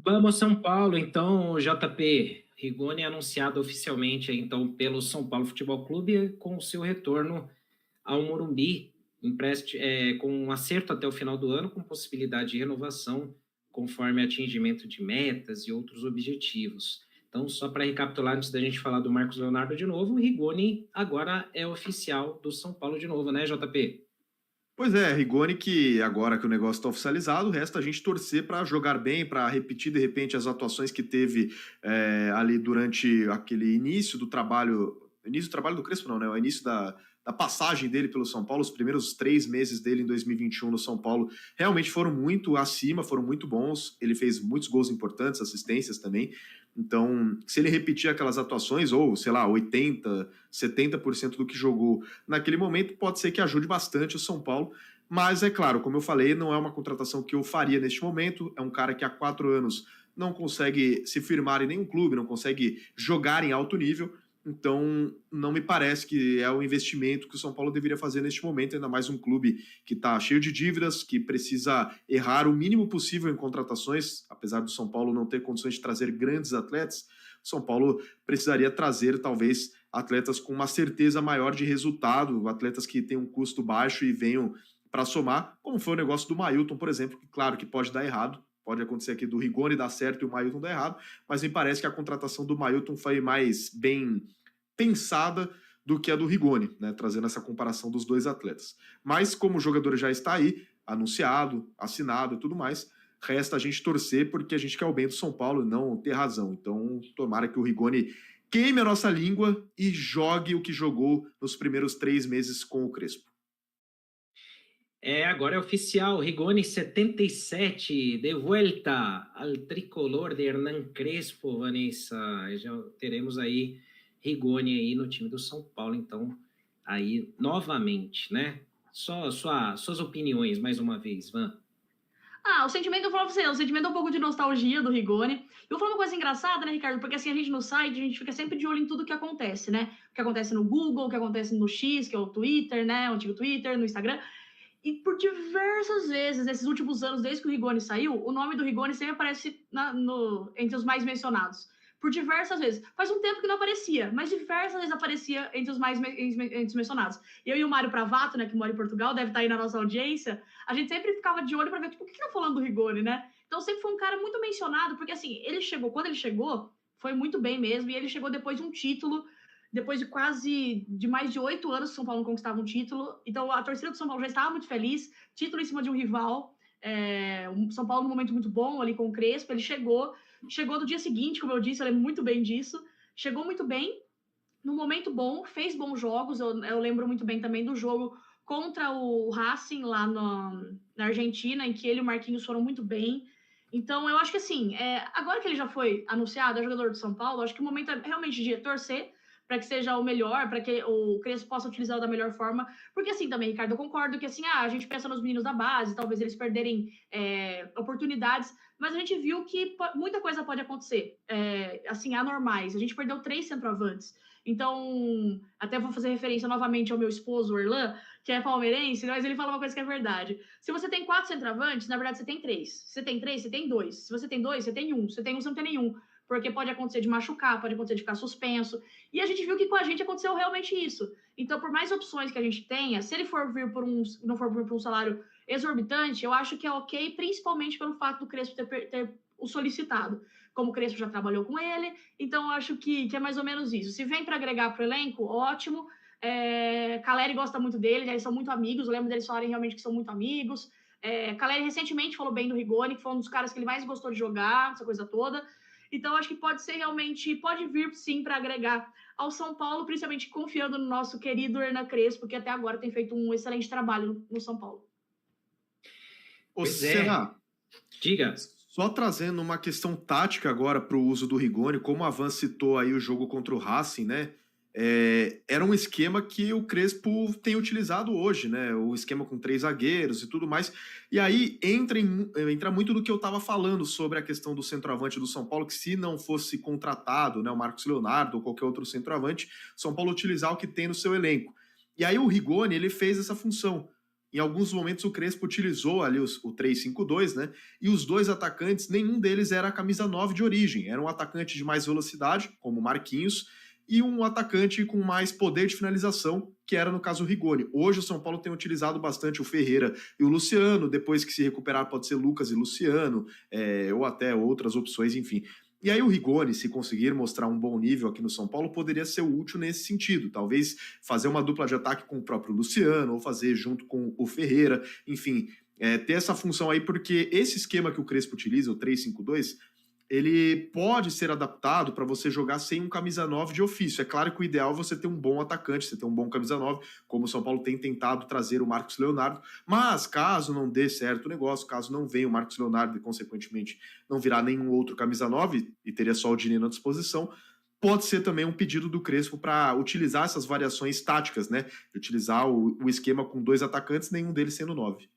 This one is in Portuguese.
Vamos, São Paulo, então, JP. Rigoni é anunciado oficialmente, então, pelo São Paulo Futebol Clube com o seu retorno ao Morumbi, com um acerto até o final do ano, com possibilidade de renovação, conforme atingimento de metas e outros objetivos. Então, só para recapitular, antes da gente falar do Marcos Leonardo de novo, o Rigoni agora é oficial do São Paulo de novo, né, JP? Pois é, Rigoni, que agora que o negócio está oficializado, resta a gente torcer para jogar bem, para repetir de repente as atuações que teve ali durante aquele início do trabalho do Crespo não, né? O início da passagem dele pelo São Paulo, os primeiros 3 meses dele em 2021 no São Paulo realmente foram muito acima, foram muito bons. Ele fez muitos gols importantes, assistências também. Então, se ele repetir aquelas atuações, ou sei lá, 80, 70% do que jogou naquele momento, pode ser que ajude bastante o São Paulo. Mas é claro, como eu falei, não é uma contratação que eu faria neste momento. É um cara que há 4 anos não consegue se firmar em nenhum clube, não consegue jogar em alto nível. Então, não me parece que é o investimento que o São Paulo deveria fazer neste momento, ainda mais um clube que está cheio de dívidas, que precisa errar o mínimo possível em contratações, apesar do São Paulo não ter condições de trazer grandes atletas. O São Paulo precisaria trazer, talvez, atletas com uma certeza maior de resultado, atletas que tenham um custo baixo e venham para somar, como foi o negócio do Mailton, por exemplo, que claro que pode dar errado, pode acontecer aqui do Rigoni dar certo e o Mailton dar errado, mas me parece que a contratação do Mailton foi mais bem pensada do que a do Rigoni, né, trazendo essa comparação dos dois atletas. Mas como o jogador já está aí, anunciado, assinado e tudo mais, resta a gente torcer porque a gente quer o bem do São Paulo e não ter razão. Então, tomara que o Rigoni queime a nossa língua e jogue o que jogou nos primeiros 3 meses com o Crespo. Agora é oficial, Rigoni 77, de vuelta al tricolor de Hernan Crespo, Vanessa. Já teremos aí Rigoni aí no time do São Paulo, então, aí novamente, né? Suas opiniões, mais uma vez, Van. O sentimento, eu falo pra você, o sentimento é um pouco de nostalgia do Rigoni. Eu vou falar uma coisa engraçada, né, Ricardo? Porque assim, a gente no site, a gente fica sempre de olho em tudo que acontece, né? O que acontece no Google, o que acontece no X, que é o Twitter, né? O antigo Twitter, no Instagram. E por diversas vezes, nesses últimos anos, desde que o Rigoni saiu, o nome do Rigoni sempre aparece entre os mais mencionados. Por diversas vezes. Faz um tempo que não aparecia, mas diversas vezes aparecia entre os mais entre os mencionados. Eu e o Mário Pravato, né, que mora em Portugal, deve estar aí na nossa audiência, a gente sempre ficava de olho para ver, tipo, o que estão falando do Rigoni, né? Então sempre foi um cara muito mencionado, porque assim, quando ele chegou, foi muito bem mesmo, e ele chegou depois de um título, depois de mais de 8 anos que o São Paulo não conquistava um título. Então a torcida do São Paulo já estava muito feliz, título em cima de um rival. O São Paulo num momento muito bom ali com o Crespo, ele chegou no dia seguinte, como eu disse, eu lembro muito bem disso, chegou muito bem, num momento bom, fez bons jogos, eu lembro muito bem também do jogo contra o Racing lá na Argentina, em que ele e o Marquinhos foram muito bem. Então, eu acho que assim, agora que ele já foi anunciado, é jogador do São Paulo, acho que o momento é realmente de torcer para que seja o melhor, para que o Crespo possa utilizá-lo da melhor forma. Porque assim também, Ricardo, eu concordo que assim, a gente pensa nos meninos da base, talvez eles perderem oportunidades, mas a gente viu que muita coisa pode acontecer, assim, anormais. A gente perdeu 3 centroavantes. Então, até vou fazer referência novamente ao meu esposo, o Erlan, que é palmeirense, mas ele fala uma coisa que é verdade. Se você tem 4 centroavantes, na verdade você tem 3. Se você tem 3, você tem 2. Se você tem 2, você tem 1. Se você tem 1, você não tem nenhum. Porque pode acontecer de machucar, pode acontecer de ficar suspenso. E a gente viu que com a gente aconteceu realmente isso. Então, por mais opções que a gente tenha, se ele não for vir por um salário exorbitante, eu acho que é ok, principalmente pelo fato do Crespo ter o solicitado. Como o Crespo já trabalhou com ele, então eu acho que é mais ou menos isso. Se vem para agregar para o elenco, ótimo. Caleri gosta muito dele, eles são muito amigos, eu lembro deles falarem realmente que são muito amigos. Caleri recentemente falou bem do Rigoni, que foi um dos caras que ele mais gostou de jogar, essa coisa toda. Então, acho que pode ser realmente, pode vir sim para agregar ao São Paulo, principalmente confiando no nosso querido Hernan Crespo, que até agora tem feito um excelente trabalho no São Paulo. Ô, Pois é, Serra, diga. só trazendo uma questão tática agora para o uso do Rigoni, como a Van citou aí o jogo contra o Racing, né? Era um esquema que o Crespo tem utilizado hoje, né? O esquema com 3 zagueiros e tudo mais. E aí entra muito do que eu estava falando sobre a questão do centroavante do São Paulo, que se não fosse contratado, né, o Marcos Leonardo ou qualquer outro centroavante, São Paulo utilizar o que tem no seu elenco. E aí o Rigoni, ele fez essa função. Em alguns momentos o Crespo utilizou ali o 3-5-2, né? E os dois atacantes, nenhum deles era a camisa 9 de origem. Era um atacante de mais velocidade, como o Marquinhos, e um atacante com mais poder de finalização, que era no caso o Rigoni. Hoje o São Paulo tem utilizado bastante o Ferreira e o Luciano, depois que se recuperar pode ser Lucas e Luciano, ou até outras opções, enfim. E aí o Rigoni, se conseguir mostrar um bom nível aqui no São Paulo, poderia ser útil nesse sentido. Talvez fazer uma dupla de ataque com o próprio Luciano, ou fazer junto com o Ferreira, enfim, ter essa função aí, porque esse esquema que o Crespo utiliza, o 3-5-2, ele pode ser adaptado para você jogar sem um camisa 9 de ofício. É claro que o ideal é você ter um bom atacante, você ter um bom camisa 9, como o São Paulo tem tentado trazer o Marcos Leonardo, mas caso não dê certo o negócio, caso não venha o Marcos Leonardo e, consequentemente, não virá nenhum outro camisa 9 e teria só o Dineno à disposição, pode ser também um pedido do Crespo para utilizar essas variações táticas, né? De utilizar o esquema com dois atacantes, nenhum deles sendo 9.